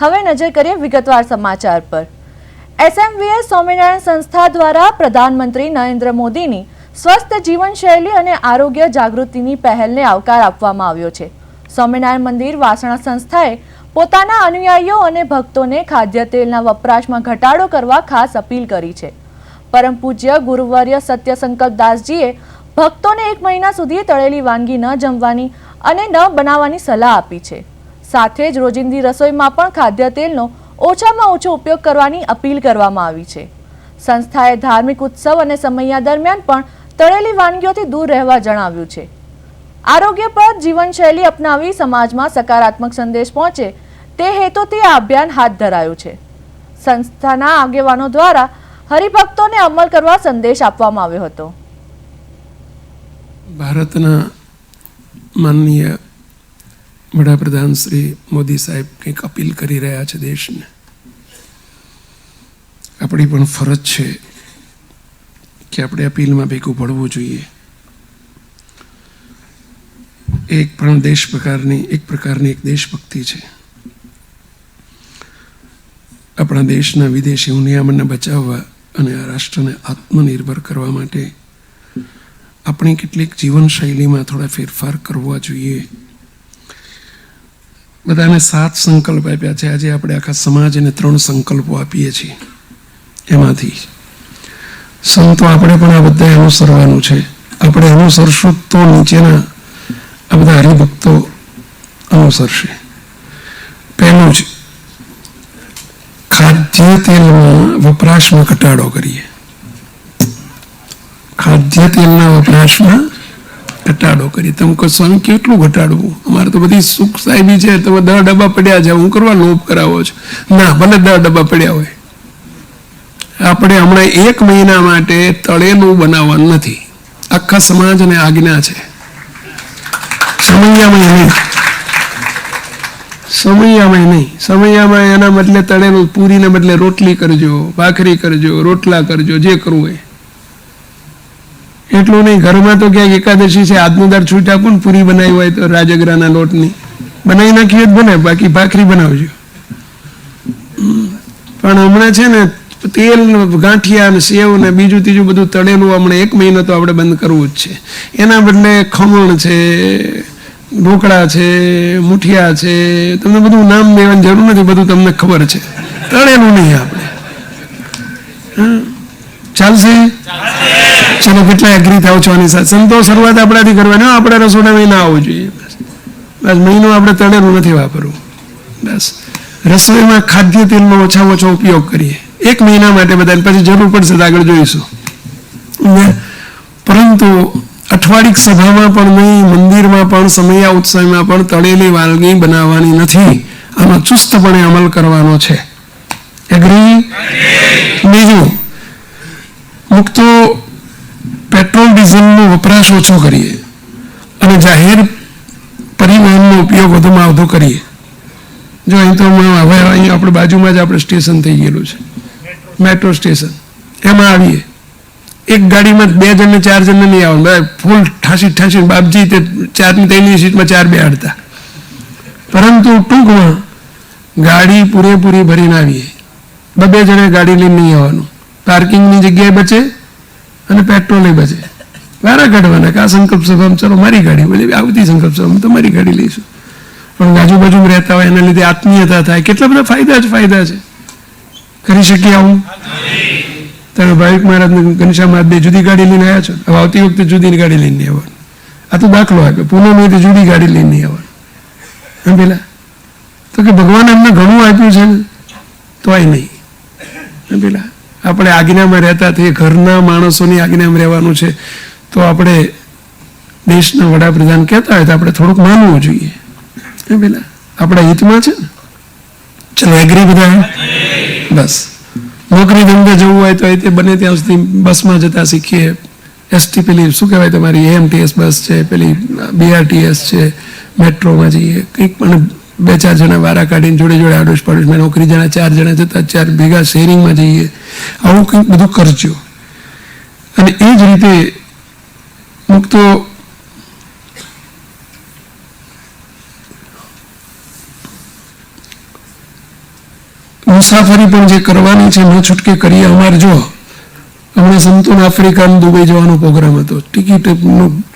હવે નજર કરીએ વિગતવાર સમાચાર પર। SMVS સ્વામિનારાયણ સંસ્થા દ્વારા પ્રધાનમંત્રી નરેન્દ્ર મોદીની સ્વસ્થ જીવનશૈલી અને આરોગ્ય જાગૃતિની પહેલને આવકાર આપવામાં આવ્યો છે। સ્વામિનારાયણ મંદિર વાસણા સંસ્થાએ પોતાના અનુયાયીઓ અને ભક્તોને ખાદ્ય તેલના વપરાશમાં ઘટાડો કરવા ખાસ અપીલ કરી છે। પરમ પૂજ્ય ગુરુવર્ય સત્ય સંકલ્પ દાસજીએ ભક્તોને 1 મહિના સુધી તળેલી વાનગી ન જમવાની અને ન બનાવવાની સલાહ આપી છે। સાથે જ રોજિંદી રસોઈમાં પણ ખાદ્ય તેલનો ઓછામાં ઓછો ઉપયોગ કરવાની અપીલ કરવામાં આવી છે। સંસ્થાએ ધાર્મિક ઉત્સવ અને સમૈયા દરમિયાન પણ તળેલી વાનગીઓથી દૂર રહેવા જણાવ્યું છે। આરોગ્યપ્રદ જીવનશૈલી અપનાવી સમાજમાં સકારાત્મક સંદેશ પહોંચે તે હેતુથી આ અભિયાન હાથ ધરાયું છે। સંસ્થાના આગેવાનો દ્વારા હરિભક્તોને અમલ કરવા સંદેશ આપવામાં આવ્યો હતો। ભારતના માનનીય વડાપ્રધાન શ્રી મોદી સાહેબ કંઈક અપીલ કરી રહ્યા છે દેશને। આપણી પણ ફરજ છે કે આપણે અપીલમાં ભેગું પડવું જોઈએ। એક પ્રકારની દેશભક્તિ છે। આપણા દેશના વિદેશી હુનિયામણને બચાવવા અને આ રાષ્ટ્રને આત્મનિર્ભર કરવા માટે આપણી કેટલીક જીવનશૈલીમાં થોડા ફેરફાર કરવા જોઈએ। બધાને 7 સંકલ્પ આપ્યા છે। આજે આપણે આખા સમાજને 3 સંકલ્પો આપીએ છીએ। એમાંથી સંતો આપણે પણ આ બધા અનુસરવાનું છે। આપણે અનુસરશું તો નીચેના આ બધા હરિભક્તો અનુસરશે। પહેલું જ ખાદ્ય તેલમાં વપરાશમાં ઘટાડો કરીએ। ખાદ્ય તેલના વપરાશમાં ઘટાડો કરીએ। તમે કહો સ્વામી કેટલું ઘટાડવું? અમારે તો બધી સુખ સાહેબી છે, તમે 10 ડબ્બા પડ્યા છે, હું કરવા લોભ કરાવો છો? ના, ભલે 10 ડબ્બા પડ્યા હોય, આપણે હમણાં 1 મહિના માટે તળેલું બનાવવાનું નથી। આખા સમાજને આજ્ઞા છે। સમૈયામાં નહીં, સમૈયામાં એના બદલે તળેલું, પૂરીને બદલે રોટલી કરજો, ભાખરી કરજો, રોટલા કરજો, જે કરવું હોય। એટલું નહીં, ઘરમાં તો ક્યાંક એકાદશી છે, આજનો દાડ છૂટ આપો ને, પૂરી બનાવી હોય તો રાજગરાના લોટની બનાવી નાખીએ જ બને, બાકી ભાખરી બનાવજો। પણ હમણાં છે ને તેલ, ગાંઠિયા ને સેવ ને બીજું ત્રીજું બધું તળેલું હમણાં 1 મહિનો તો આપણે બંધ કરવું જ છે। એના બદલે ખમણ છે, ઢોકળા છે, મુઠિયા છે, તમને બધું નામ લેવાની જરૂર નથી, બધું તમને ખબર છે। તળેલું નહીં આપણે, ચાલશે? ચલો, કેટલા એગ્રી થાવ છો આની સાથે? સંતો શરૂઆત આપણાથી કરવાની, આપણા રસોડામાં ના આવવું જોઈએ। બસ મહિનો આપણે તળેલું નથી વાપરવું। બસ રસોઈમાં ખાદ્ય તેલનો ઓછામાં ઓછો ઉપયોગ કરીએ 1 મહિના માટે બધાને, પછી જરૂર પડશે તો આગળ જોઈશું। પરંતુ અઠવાડિક સભામાં પણ નહીં, મંદિરમાં પણ, સમૈયા ઉત્સવમાં પણ તળેલી વાનગી બનાવવાની નથી। આનો ચુસ્તપણે અમલ કરવાનો છે। એગ્રી? બીજું, મુક્તો પેટ્રોલ ડીઝલનો વપરાશ ઓછો કરીએ અને જાહેર પરિવહનનો ઉપયોગ વધુમાં વધુ કરીએ। જો અહીં તો હવે અહીં આપણે બાજુમાં જ આપણે સ્ટેશન થઈ ગયેલું છે, મેટ્રો સ્ટેશન, એમાં આવીએ 1 ગાડીમાં 2 જણને 4 જણને નહીં આવવાનું, બધા ફૂલ ઠાસી બાપજી તે 4ની સીટમાં 4 બેહાડતા। પરંતુ ટૂંકમાં ગાડી પૂરેપૂરી ભરીને આવીએ, 2 જણે ગાડી લઈને નહીં આવવાનું। પાર્કિંગની જગ્યાએ બચે અને પેટ્રોલે બચે। વારા કાઢવાના કે આ સંકલ્પ સભામાં ચલો મારી ગાડી, બોલે આવતી સંકલ્પ સભામાં તો મારી ગાડી લઈશું। પણ આજુબાજુ રહેતા હોય એના લીધે આત્મીયતા થાય, કેટલા બધા ફાયદા છે। કરી શકીએ આવું? તમે ભાવિક મહારાજ ને ઘનશ્યામ મહારાજ 2 જુદી ગાડી લઈને આવ્યા છો, હવે આવતી વખતે જુદી ગાડી લઈને નહીં આવવાનું। આ તો દાખલો આપ્યો, પૂનમ હોય તો જુદી ગાડી લઈને નહીં આવવાનું। પેલા તો કે ભગવાન એમને ઘણું આપ્યું છે ને તોય નહીં। પેલા આપણે આજ્ઞામાં રહેતા તે ઘરના માણસોની આજ્ઞામાં રહેવાનું છે, તો આપણે દેશના વડાપ્રધાન કહેતા હોય તો આપણે થોડુંક માનવું જોઈએ। પેલા આપણા હિતમાં છે ને। ચલો, એગ્રી બધા? બસ નોકરી ધંધે જવું હોય તો તે બને ત્યાં સુધી બસમાં જતા શીખીએ। એસટી પેલી શું કહેવાય તમારી AMTS બસ છે, પેલી BRTS છે, મેટ્રોમાં જઈએ, કંઈક પણ 2-4 જણા વારા કાઢીને જોડે જોડે આડોશ પાડોશમાં નોકરી જણા 4 જણા જતા 4 ભેગા શેરિંગમાં જઈએ। આવું કંઈક બધું કરજો। અને એ જ રીતે મુક્તો મુસાફરી પણ જે કરવાની છે ન છૂટકે કરીએ. અમારે જો હમણાં સંતોન આફ્રિકા અને દુબઈ જવાનો પ્રોગ્રામ હતો, ટિકિટ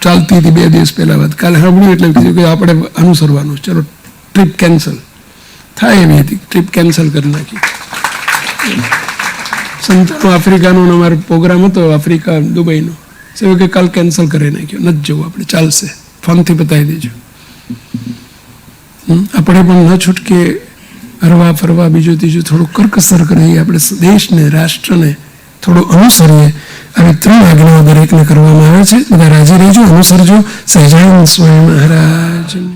ચાલતી હતી 2 દિવસ પહેલા વાત. કાલે સાંભળ્યું એટલે કીધું કે આપણે અનુસરવાનું, ચલો ટ્રીપ કેન્સલ થાય એવી હતી, ટ્રીપ કેન્સલ કરી નાખી. સંતોન આફ્રિકાનો અમારો પ્રોગ્રામ હતો, આફ્રિકા દુબઈનો, એવું કે કાલ કેન્સલ કરી નાખ્યો, નથી જવું આપણે, ચાલશે, ફોનથી બતાવી દેજો. આપણે પણ ન છૂટકે હરવા ફરવા બીજું ત્રીજું થોડું કરકસર કરીએ, આપણે દેશને રાષ્ટ્રને થોડું અનુસરીએ. આવી 3 આજ્ઞાઓ દરેકને કરવામાં આવે છે. બધા રાજી રહેજો, અનુસરજો. સહજાનંદ સ્વામી મહારાજ.